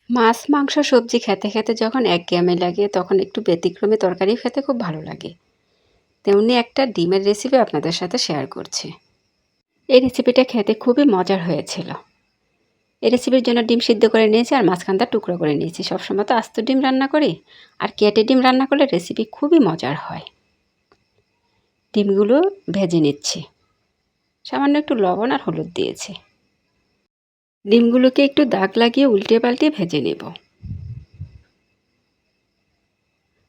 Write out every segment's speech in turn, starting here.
মাছ, মাংস, সবজি খেতে, খেতে যখন একঘেয়েমি লাগে তখন একটু ব্যতিক্রমী তরকারি খেতে খুব ভালো লাগে। তেমনি একটা ডিমের রেসিপি আপনাদের সাথে শেয়ার করছি। এই রেসিপিটা খেতে খুবই মজার হয়েছিল। এই রেসিপির জন্য ডিম সিদ্ধ করে নিয়েছি আর মাঝখানটা টুকরো করে নিয়েছি। সবসময় তো আস্ত ডিম রান্না করি, আর কেটে ডিম রান্না করলে রেসিপি খুবই মজার হয়। ডিমগুলো ভেজে নিচ্ছি। সামান্য একটু লবণ আর হলুদ দিয়েছি। ডিমগুলোকে একটু দাগ লাগিয়ে উল্টে পাল্টে ভেজে নেব।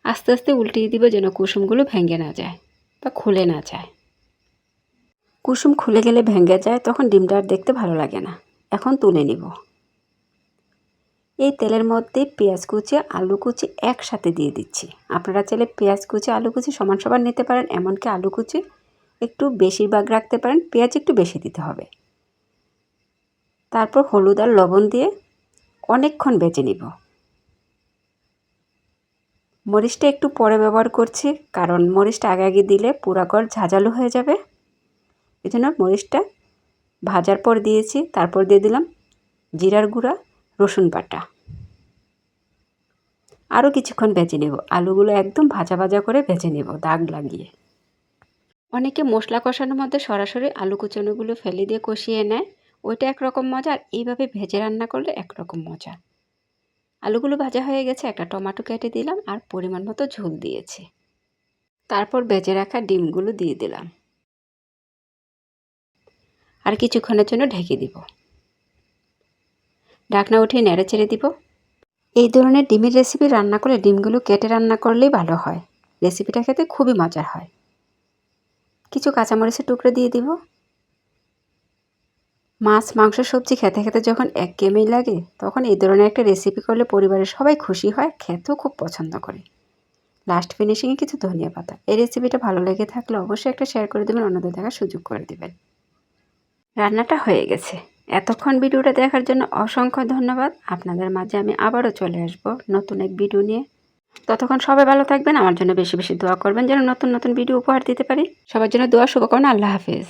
আস্তে আস্তে উল্টিয়ে দিব যেন কুসুমগুলো ভেঙে না যায় বা খুলে না যায়। কুসুম খুলে গেলে ভেঙে যায়, তখন ডিমটা আর দেখতে ভালো লাগে না। এখন তুলে নিব। এই তেলের মধ্যে পেঁয়াজ কুচি, আলু কুচি একসাথে দিয়ে দিচ্ছি। আপনারা চাইলে পেঁয়াজ কুচি, আলু কুচি সমান সমান নিতে পারেন, এমনকি আলু কুচি একটু বেশিরভাগ রাখতে পারেন, পেঁয়াজ একটু বেশি দিতে হবে। তারপর হলুদ আর লবণ দিয়ে অনেকক্ষণ ভেজে নিব। মরিচটা একটু পরে ব্যবহার করছি, কারণ মরিচটা আগে আগে দিলে পুরাকর ঝাঁঝালো হয়ে যাবে। এই জন্য মরিচটা ভাজার পর দিয়েছি। তারপর দিয়ে দিলাম জিরার গুঁড়া, রসুন বাটা। আরও কিছুক্ষণ ভেজে নেব। আলুগুলো একদম ভাজা ভাজা করে ভেজে নেব দাগ লাগিয়ে। অনেকে মশলা কষানোর মধ্যে সরাসরি আলু কুচানোগুলো ফেলে দিয়ে কষিয়ে নেয়, ওইটা একরকম মজা, আর এইভাবে ভেজে রান্না করলে একরকম মজা। আলুগুলো ভাজা হয়ে গেছে, একটা টমেটো কেটে দিলাম আর পরিমাণ মতো ঝোল দিয়েছি। তারপর ভেজে রাখা ডিমগুলো দিয়ে দিলাম আর কিছুক্ষণের জন্য ঢেকে দিব। ঢাকনা উঠিয়ে নেড়ে চেড়ে দিব। এই ধরনের ডিমের রেসিপি রান্না করলে ডিমগুলো কেটে রান্না করলেই ভালো হয়। রেসিপিটা খেতে খুবই মজার হয়। কিছু কাঁচামরিচের টুকরো দিয়ে দিব। মাছ, মাংস, সবজি খেতে খেতে যখন একঘেয়েমি লাগে তখন এই ধরনের একটা রেসিপি করলে পরিবারের সবাই খুশি হয়, খেতেও খুব পছন্দ করে। লাস্ট ফিনিশিংয়ে কিছু ধনিয়া পাতা। এই রেসিপিটা ভালো লেগে থাকলে অবশ্যই একটা শেয়ার করে দেবেন, অন্যদের দেখার সুযোগ করে দেবেন। রান্নাটা হয়ে গেছে। এতক্ষণ ভিডিওটা দেখার জন্য অসংখ্য ধন্যবাদ। আপনাদের মাঝে আমি আবারও চলে আসব নতুন এক ভিডিও নিয়ে। ততক্ষণ সবাই ভালো থাকবেন, আমার জন্য বেশি বেশি দোয়া করবেন যেন নতুন নতুন ভিডিও উপহার দিতে পারি। সবার জন্য দোয়া, শুভকামনা। আল্লাহ হাফেজ।